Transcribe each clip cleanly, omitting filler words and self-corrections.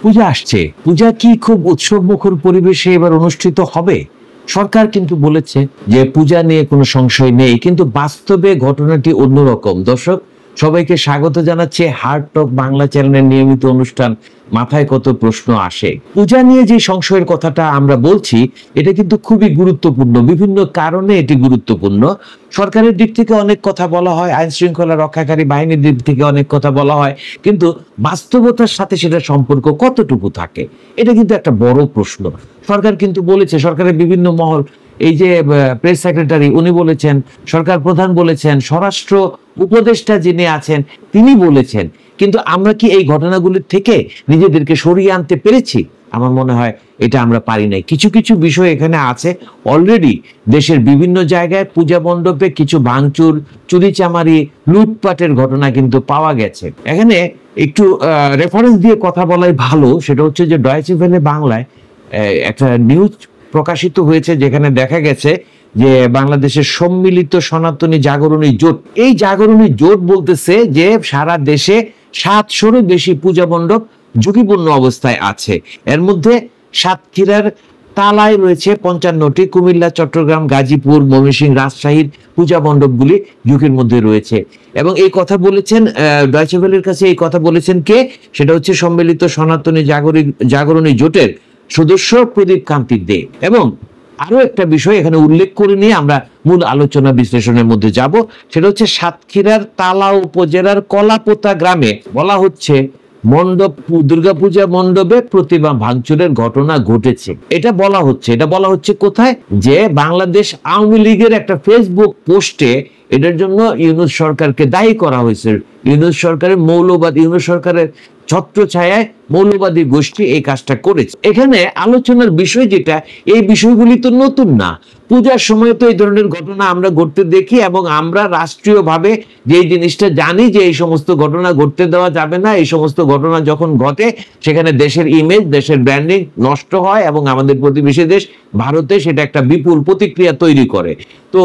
পূজা আসছে, পূজা কি খুব উৎসবমুখর পরিবেশে এবার অনুষ্ঠিত হবে? সরকার কিন্তু বলেছে যে পূজা নিয়ে কোনো সংশয় নেই, কিন্তু বাস্তবে ঘটনাটি অন্যরকম। দর্শক, সবাইকে স্বাগত জানাচ্ছি হার্ট টক বাংলা চ্যানেলের নিয়মিত অনুষ্ঠান মাথায় কত প্রশ্ন আসে। পূজা নিয়ে যে সংশয়ের কথাটা আমরা বলছি, এটা কিন্তু খুবই গুরুত্বপূর্ণ। বিভিন্ন কারণে এটি গুরুত্বপূর্ণ। সরকারের দিক থেকে অনেক কথা বলা হয়, আইন শৃঙ্খলা রক্ষাকারী বাহিনীর দিক থেকে অনেক কথা বলা হয়, কিন্তু বাস্তবতার সাথে সেটা সম্পর্ক কতটুকু থাকে, এটা কিন্তু একটা বড় প্রশ্ন। সরকার কিন্তু বলেছে, সরকারের বিভিন্ন মহল, এই যে প্রেস সেক্রেটারি উনি বলেছেন, সরকার প্রধান বলেছেন, স্বরাষ্ট্র উপদেষ্টা যিনি আছেন তিনি বলেছেন, কিন্তু আমরা কি এই ঘটনাগুলির থেকে নিজেদেরকে সরিয়ে আনতে পেরেছি? আমার মনে হয় এটা আমরা পারি নাই। কিছু কিছু বিষয় এখানে আছে। অলরেডি দেশের বিভিন্ন জায়গায় পূজা মণ্ডপে কিছু ভাঙচুর, চুরিচামারি, লুটপাটের ঘটনা কিন্তু পাওয়া গেছে। এখানে একটু রেফারেন্স দিয়ে কথা বলাই ভালো। সেটা হচ্ছে যে ডয়েচে ভেলে বাংলায় একটা নিউজ প্রকাশিত হয়েছে, যেখানে দেখা গেছে যে বাংলাদেশের সম্মিলিত সনাতনী জাগরণী জোট, এই জাগরণী জোট বলতেছে যে সারা দেশে 700-রও বেশি পূজা মণ্ডপ ঝুঁকিপূর্ণ অবস্থায় আছে। এর মধ্যে সাতক্ষীরার তালায় রয়েছে 55টি, কুমিল্লা, চট্টগ্রাম, গাজীপুর, ময়মনসিংহ, রাজশাহীর পূজা মণ্ডপগুলি ঝুঁকির মধ্যে রয়েছে। এবং এই কথা বলেছেন ডয়েচে ভেলের কাছে, এই কথা বলেছেন কে? সেটা হচ্ছে সম্মিলিত সনাতনী জাগরণী জোটের সদস্য প্রদীপ কান্তি দে। এবং আরো একটা বিষয় এখানে উল্লেখ করে নিয়ে আমরা মূল আলোচনা বিশ্লেষণের মধ্যে যাব। সেটা হচ্ছে সাতক্ষীরার তালা উপজেলার কলাপোতা গ্রামে বলা হচ্ছে দুর্গাপূজা মণ্ডপে প্রতিমা ভাঙচুরের ঘটনা ঘটেছে। এটা বলা হচ্ছে কোথায়? যে বাংলাদেশ আওয়ামী লীগের একটা ফেসবুক পোস্টে এটার জন্য ইউনূস সরকারকে দায়ী করা হয়েছে। ইউনূস সরকারের ছত্রছায়ায় মৌলবাদী গোষ্ঠী এই কাজটা করেছে। এখানে আলোচনার বিষয় যেটা, এই বিষয়গুলি তো নতুন না। পূজার সময় তো এই ধরনের ঘটনা আমরা ঘটতে দেখি, এবং আমরা রাষ্ট্রীয়ভাবে যে জিনিসটা জানি যে এই সমস্ত ঘটনা ঘটতে দেওয়া যাবে না। এই সমস্ত ঘটনা যখন ঘটে, সেখানে দেশের ইমেজ, দেশের ব্র্যান্ডিং নষ্ট হয়, এবং আমাদের প্রতিবেশী দেশ ভারতে সেটা একটা বিপুল প্রতিক্রিয়া তৈরি করে। তো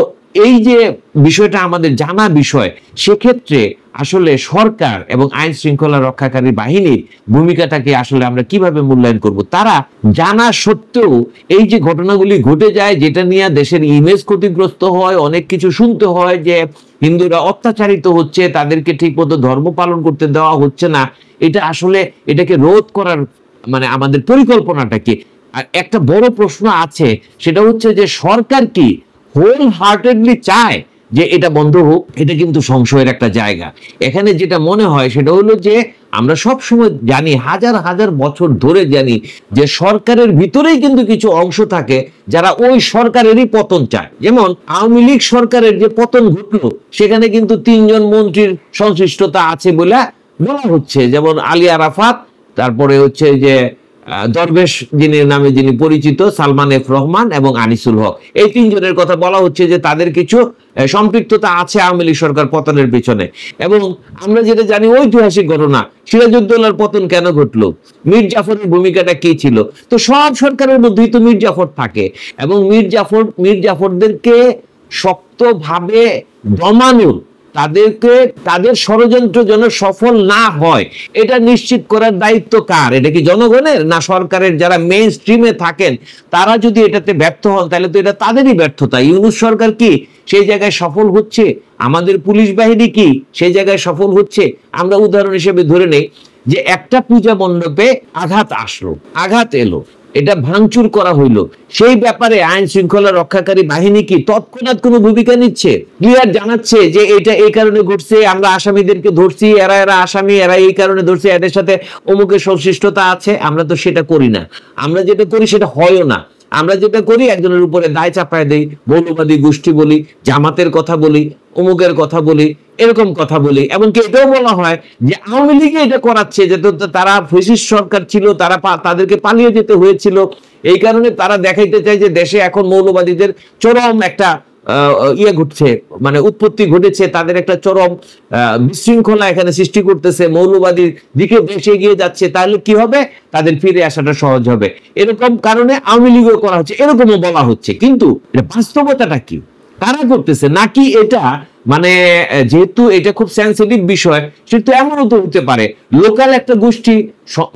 এই যে বিষয়টা আমাদের জানা বিষয়, সেক্ষেত্রে আসলে সরকার এবং আইন শৃঙ্খলা রক্ষাকারী বাহিনীর ভূমিকাটাকে আসলে আমরা কিভাবে মূল্যায়ন করব? তারা জানা সত্ত্বেও এই যে ঘটনাগুলি ঘটে যায়, যেটা নিয়ে দেশের ইমেজ ক্ষতিগ্রস্ত হয়, অনেক কিছু শুনতে হয় যে হিন্দুরা অত্যাচারিত হচ্ছে, তাদেরকে ঠিকমতো ধর্ম পালন করতে দেওয়া হচ্ছে না, এটা আসলে এটাকে রোধ করার মানে আমাদের পরিকল্পনাটা কি? আর একটা বড় প্রশ্ন আছে, সেটা হচ্ছে যে সরকার কি হোল হার্টেডলি চায় যে এটা বন্ধ হোক? এটা কিন্তু সংশয়ের একটা জায়গা। এখানে যেটা মনে হয় সেটা হলো যে আমরা সব সময় জানি, হাজার হাজার বছর ধরে জানি যে সরকারের ভিতরেই কিন্তু কিছু অংশ থাকে যারা ওই সরকারেরই পতন চায়। যেমন আওয়ামী লীগ সরকারের যে পতন ঘটলো, সেখানে কিন্তু 3 জন মন্ত্রীর সংশ্লিষ্টতা আছে বলে বলা হচ্ছে। যেমন আলী আরাফাত, তারপরে হচ্ছে যে দরবেশ যিনি পরিচিত, সালমান এফ রহমান এবং আনিসুল হক, এই 3 জনের কথা বলা হচ্ছে যে তাদের কিছু সম্পৃক্ততা আছে আওয়ামী লীগ সরকার পতনের পিছনে। এবং আমরা যেটা জানি, ঐতিহাসিক ঘটনা, সিরাজউদ্দৌলার পতন কেন ঘটলো, মীর জাফরের ভূমিকাটা কি ছিল? তো সব সরকারের মধ্যেই তো মীর জাফর থাকে, এবং মীর জাফরদেরকে শক্তভাবে দমানো, তাদের ষড়যন্ত্র যেন সফল না হয়, এটা নিশ্চিত করার দায়িত্ব কার? এটা কি জনগণের, না সরকারের? যারা মেইন স্ট্রিমে থাকেন তারা যদি এটাতে ব্যর্থ হন, তাহলে তো এটা তাদেরই ব্যর্থতা। ইউনূস সরকার কি সেই জায়গায় সফল হচ্ছে? আমাদের পুলিশ বাহিনী কি সেই জায়গায় সফল হচ্ছে? আমরা উদাহরণ হিসেবে ধরে নেই যে একটা পূজা মণ্ডপে আঘাত এলো, এটা ভাঙচুর করা হইলো, সেই ব্যাপারে আইন শৃঙ্খলা রক্ষাকারী বাহিনী কি তৎক্ষণাৎ কোনো ভূমিকা নিচ্ছে? ক্লিয়ার জানাচ্ছে যে এটা এই কারণে ঘটছে, আমরা আসামিদেরকে ধরছি, এরা আসামি, এরা এই কারণে ধরছে, এদের সাথে অমুকের সংশ্লিষ্টতা আছে? আমরা তো সেটা করি না। আমরা যেটা করি সেটা হয়ও না। আমরা যেটা করি, একজনের উপরে দায় চাপায় দেই, মৌলবাদী গোষ্ঠী বলি, জামাতের কথা বলি, অমুকের কথা বলি, এরকম কথা বলি। এমনকি এটাও বলা হয় যে আওয়ামী লীগে এটা করাচ্ছে, যে তারা ফ্যাসিস্ট সরকার ছিল, তাদেরকে পালিয়ে যেতে হয়েছিল, এই কারণে তারা দেখাইতে চায় যে দেশে এখন মৌলবাদীদের চরম একটা ঘটছে, মানে উৎপত্তি ঘটেছে, তাদের একটা চরম বিশৃঙ্খলা এখানে সৃষ্টি করতেছে, মৌলবাদীর দিকে দেশ এগিয়ে যাচ্ছে, তাহলে কি হবে? তাদের ফিরে আসাটা সহজ হবে। এরকম কারণে আওয়ামী লীগও করা হচ্ছে, এরকমও বলা হচ্ছে। কিন্তু বাস্তবতাটা কি? কারা করতেছে, নাকি এটা মানে যেহেতু এটা খুব সেন্সিটিভ বিষয়, সেহেতু এমনও তো হতে পারে লোকাল একটা গোষ্ঠী,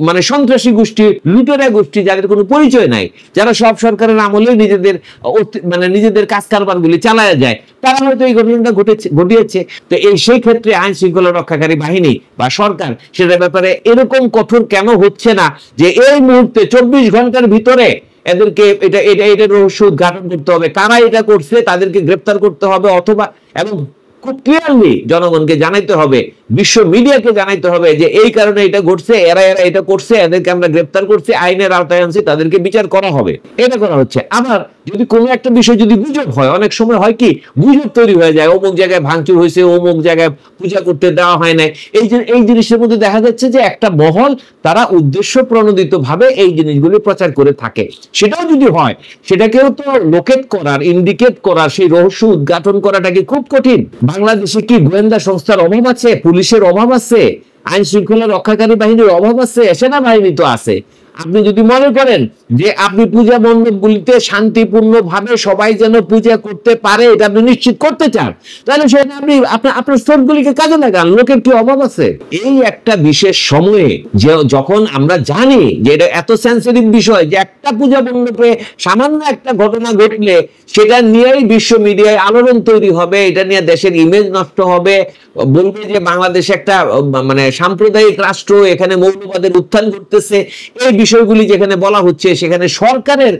মানে সন্ত্রাসী গোষ্ঠী, লুটেরা গোষ্ঠী, যাদের কোনো পরিচয় নাই, যারা সব সরকারের আমলে নিজেদের মানে নিজেদের কাজ কারবার গুলি চালায় যায়, তারা হয়তো এই ঘটনাটা ঘটিয়েছে। তো সেই ক্ষেত্রে আইন শৃঙ্খলা রক্ষাকারী বাহিনী বা সরকার সেটার ব্যাপারে এরকম কঠোর কেন হচ্ছে না যে এই মুহূর্তে 24 ঘন্টার ভিতরে এদেরকে এটা রহস্য উদ্ঘাটন করতে হবে, কারা এটা করছে তাদেরকে গ্রেপ্তার করতে হবে, অথবা এবং খুব ক্লিয়ারলি জনগণকে জানাইতে হবে, বিশ্ব মিডিয়াকে জানাইতে হবে যে এই কারণে এটা ঘটছে, এরা এটা করছে, এদেরকে আমরা গ্রেপ্তার করছি, আইনের আওতায় আনছি, তাদেরকে বিচার করা হবে। এটা করা হচ্ছে। আবার যদি কোনো একটা বিষয় যদি গুজব হয়, অনেক সময় হয় কি গুজব তৈরি হয়ে যায়, অমুক জায়গায় ভাঙচুর হয়েছে, অমুক জায়গায় পূজা করতে দেওয়া হয় নাই, এই জিনিসের মধ্যে দেখা যাচ্ছে যে একটা মহল তারা উদ্দেশ্য প্রণোদিত ভাবে এই জিনিসগুলি প্রচার করে থাকে। সেটাও যদি হয়, সেটাকেও তো লোকেট করার, ইন্ডিকেট করার, সেই রহস্য উদ্ঘাটন করাটা কি খুব কঠিন। বাংলাদেশে কি গোয়েন্দা সংস্থার অভাব আছে? পুলিশের অভাব আছে? আইন শৃঙ্খলা রক্ষাকারী বাহিনীর অভাব আছে? সেনাবাহিনী তো আছে। আপনি যদি মনে করেন যে আপনি পূজা মণ্ডপগুলিতে শান্তিপূর্ণ ভাবে সবাই যেন পূজা করতে পারে, এটা আপনি নিশ্চিত করতে চান, তাহলে সেটা আপনি আপনার স্টোরগুলিকে কাজে লাগান। লোকের কি অভাব আছে? এই একটা বিশেষ সময়ে যখন আমরা জানি যে এটা এত সেন্সিটিভ বিষয়, যে একটা পূজা মণ্ডপে সামান্য একটা ঘটনা ঘটলে সেটা নিয়েই বিশ্ব মিডিয়ায় আলোড়ন তৈরি হবে, এটা নিয়ে দেশের ইমেজ নষ্ট হবে, বলবে যে বাংলাদেশ একটা মানে সাম্প্রদায়িক রাষ্ট্র, এখানে মৌলবাদের উত্থান ঘটতেছে। এই বিষয়গুলি যেখানে বলা হচ্ছে, সেখানে সরকারের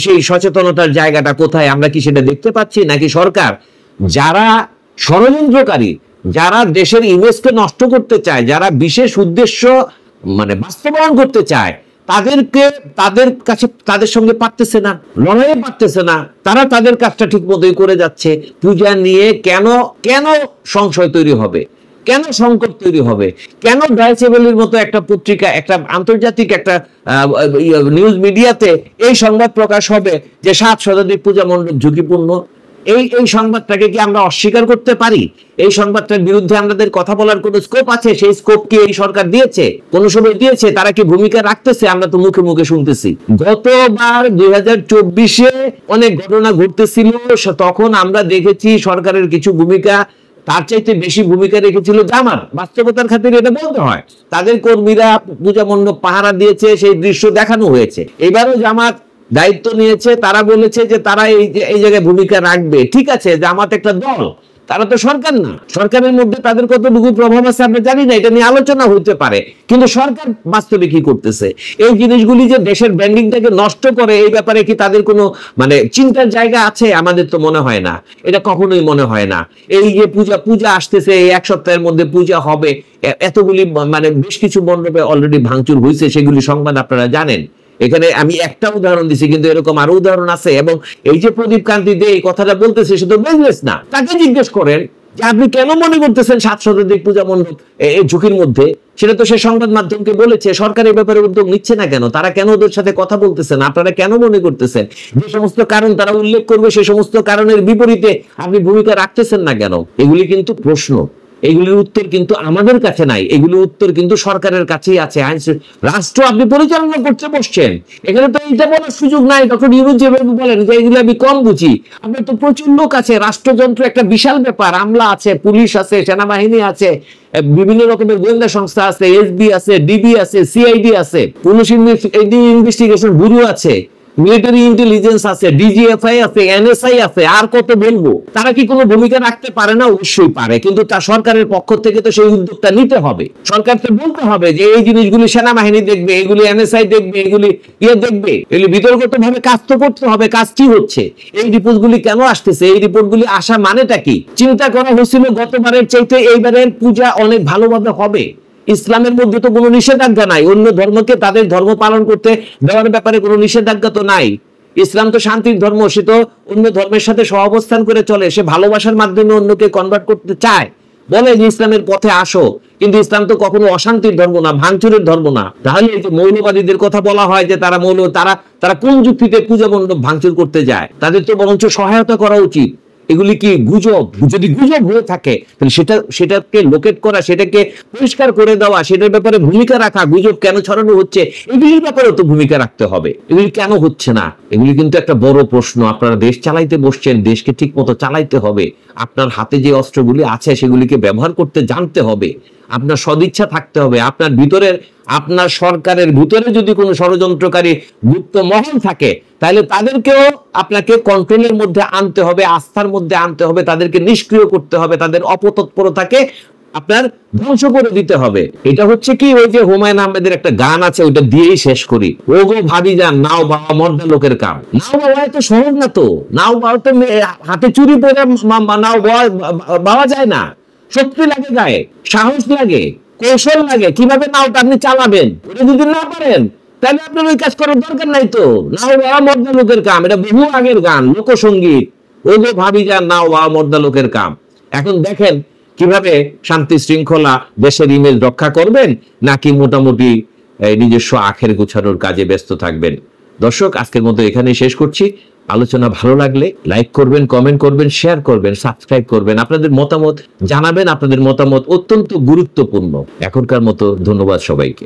সেই সচেতনতার জায়গাটা কোথায়? আমরা কি সেটা দেখতে পাচ্ছি? নাকি সরকার যারা ষড়যন্ত্রকারী, যারা দেশের ইমেজকে নষ্ট করতে চায়, যারা বিশেষ উদ্দেশ্য মানে বাস্তবায়ন করতে চায়, তাদের সঙ্গে পারতেছে না, লড়াইয়ে পারতেছে না, তারা তাদের কাজটা ঠিক মতোই করে যাচ্ছে। পূজা নিয়ে কেন সংশয় তৈরি হবে, কেন সংকট তৈরি হবে, কেন ডয়েচেভেলের মতো একটা পত্রিকা, একটা আন্তর্জাতিক একটা নিউজ মিডিয়াতে এই সংবাদ প্রকাশ হবে যে 7 শতাধিক পূজা মণ্ডপ ঝুঁকিপূর্ণ? এই সংবাদটাকে কি আমরা অস্বীকার করতে পারি? এই সংবাদটার বিরুদ্ধে আমাদের কথা বলার কোনো স্কোপ আছে? সেই স্কোপ কি এই সরকার দিয়েছে? কোন সময় দিয়েছে? তারা কি ভূমিকা রাখতেছে? আমরা তো মুখে মুখে শুনতেছি। গতবার 2024-এ অনেক ঘটনা ঘটতেছিল, তখন আমরা দেখেছি সরকারের কিছু ভূমিকা, তার চাইতে বেশি ভূমিকা রেখেছিল জামাত। বাস্তবতার খাতিরে এটা বলতে হয়, তাদের কর্মীরা পূজা মণ্ডপ পাহারা দিয়েছে, সেই দৃশ্য দেখানো হয়েছে। এবারও জামাত দায়িত্ব নিয়েছে, তারা বলেছে যে তারা এই জায়গায় ভূমিকা রাখবে। ঠিক আছে, জামাত একটা দল, তারা তো সরকার না। সরকারের মধ্যে তাদের কতটুকু প্রভাব আছে আমরা জানি না, এটা নিয়ে আলোচনা হতে পারে। কিন্তু সরকার বাস্তবে কি করতেছে? এই জিনিসগুলি যে দেশের ব্র্যান্ডিংটাকে নষ্ট করে, এই ব্যাপারে কি তাদের কোনো মানে চিন্তার জায়গা আছে? আমাদের তো মনে হয় না, এটা কখনোই মনে হয় না। এই যে পূজা আসতেছে, এই 1 সপ্তাহের মধ্যে পূজা হবে, এতগুলি মানে বেশ কিছু মণ্ডপে অলরেডি ভাঙচুর হয়েছে, সেগুলি সংবাদ আপনারা জানেন। এখানে আমি একটা উদাহরণ দিছি, কিন্তু এরকম আরো উদাহরণ আছে। এবং এই যে প্রদীপ কান্তি দে এই কথাটা বলতেছে, সে তো বিজনেস না। তাকে জিজ্ঞেস করেন যে আপনি কেন মনে করতেছেন 7 শতাধিক পূজা মণ্ডপ এই ঝুঁকির মধ্যে? সেটা তো সে সংবাদ মাধ্যমকে বলেছে। সরকার এই ব্যাপারে উদ্যোগ নিচ্ছে না কেন? তারা কেন ওদের সাথে কথা বলতেছেন? আপনারা কেন মনে করতেছেন যে সমস্ত কারণ তারা উল্লেখ করবে, সে সমস্ত কারণের বিপরীতে আপনি ভূমিকা রাখতেছেন না কেন? এগুলি কিন্তু প্রশ্ন, এগুলির উত্তর কিন্তু আমাদের কাছে নাই, এগুলির উত্তর কিন্তু সরকারের কাছেই আছে। রাষ্ট্র আপনি পরিচালনা করতে বসছেন, এখানে তো এইটা বলার সুযোগ নাই। ডক্টর ইউনূস যেভাবে বলেন যে এগুলো আমি কম বুঝি, আপনার তো প্রচুর লোক আছে, রাষ্ট্রযন্ত্র একটা বিশাল ব্যাপার, আমলা আছে, পুলিশ আছে, সেনাবাহিনী আছে, বিভিন্ন রকমের গোয়েন্দা সংস্থা আছে, এসবি আছে, ডিবি আছে, সিআইডি আছে, পুলিশ ইনভেস্টিগেশন ব্যুরো আছে, মিলিটারি ইন্টেলিজেন্স আছে, ডিজিএফআই আছে, এনএসআই আছে, আর কত বলবো। তারা কি কোনো ভূমিকা রাখতে পারে না? অবশ্যই পারে, কিন্তু তার সরকারের পক্ষ থেকে তো সেই উদ্যোগটা নিতে হবে। সরকারকে বলতে হবে যে এই জিনিসগুলি সেনাবাহিনী দেখবে, এগুলি এনএসআই দেখবে, এগুলি দেখবে, এগুলি বিতর্কিত ভাবে কাজ তো করতে হবে। কাজ কি হচ্ছে? এই রিপোর্টগুলি কেন আসতেছে? এই রিপোর্টগুলি আসা মানেটা কি? চিন্তা করা হয়েছিল গতবারের চাইতে এইবারের পূজা অনেক ভালোভাবে হবে। ইসলামের মধ্যে তো কোনো নিষেধাজ্ঞা নাই, অন্য ধর্মকে তাদের ধর্ম পালন করতে দেওয়ার ব্যাপারে কোনো নিষেধাজ্ঞা তো নাই। ইসলাম তো শান্তির ধর্ম, সে তো অন্য ধর্মের সাথে সহাবস্থান করে চলে, সে ভালোবাসার মাধ্যমে অন্যকে কনভার্ট করতে চায়, বলে যে ইসলামের পথে আসো। কিন্তু ইসলাম তো কখনো অশান্তির ধর্ম না, ভাঙচুরের ধর্ম না। তাহলে এই যে মৌলবাদীদের কথা বলা হয় যে তারা কোন যুক্তিতে পূজা মণ্ডপ ভাঙচুর করতে যায়? তাদের তো বরঞ্চ সহায়তা করা উচিত। এগুলি কি গুজব? যদি গুজব হয়ে থাকে তাহলে সেটাকে লোকেট করা, সেটাকে পরিষ্কার করে দেওয়া, সেটার ব্যাপারে ভূমিকা রাখা, গুজব কেন ছড়ানো হচ্ছে এগুলির ব্যাপারেও তো ভূমিকা রাখতে হবে। এগুলি কেন হচ্ছে না, এগুলি কিন্তু একটা বড় প্রশ্ন। আপনারা দেশ চালাইতে বসছেন, দেশকে ঠিক মতো চালাইতে হবে। আপনার হাতে যে অস্ত্রগুলি আছে সেগুলিকে ব্যবহার করতে জানতে হবে, আপনার সদিচ্ছা থাকতে হবে। আপনার সরকারের ভিতরে যদি কোনো ষড়যন্ত্রকারী গুপ্ত মহল থাকে তাহলে তাদেরকেও আপনাকে কন্ট্রোলের মধ্যে আনতে হবে, আস্থার মধ্যে আনতে হবে, তাদেরকে নিষ্ক্রিয় করতে হবে, তাদের অপতৎপরতাকে আপনার ধ্বংস করে দিতে হবে। এটা হচ্ছে কি, ওই যে হুমায়ুন আহমেদের একটা গান আছে, ওইটা দিয়েই শেষ করি। ও গো ভাবি যান, নাও বাবা মর্দা লোকের কাম। নাও বাবা এত সহজ না তো, নাও বাবা তো হাতে চুরি পরে নাও বাবা যায় না। শক্তি লাগে গায়ে, সাহস লাগে, কৌশল লাগে, কিভাবে নাওটা আপনি চালাবেন। ওটা যদি না পারেন তাহলে আপনার ওই কাজ করার দরকার নাই তো। নাও বাবা মর্দা লোকের কাম, এটা বহু আগের গান, লোকসঙ্গীত। ওই যে ভাবি যান, নাও বাবা মর্দা লোকের কাম। এখন দেখেন কিভাবে শান্তি শৃঙ্খলা দেশের ইমেজ রক্ষা করবেন, নাকি মোটামুটি নিজস্ব আখের গুছানোর কাজে ব্যস্ত থাকবেন। দর্শক, আজকের মতো এখানেই শেষ করছি। আলোচনা ভালো লাগলে লাইক করবেন, কমেন্ট করবেন, শেয়ার করবেন, সাবস্ক্রাইব করবেন, আপনাদের মতামত জানাবেন। আপনাদের মতামত অত্যন্ত গুরুত্বপূর্ণ। এখনকার মতো ধন্যবাদ সবাইকে।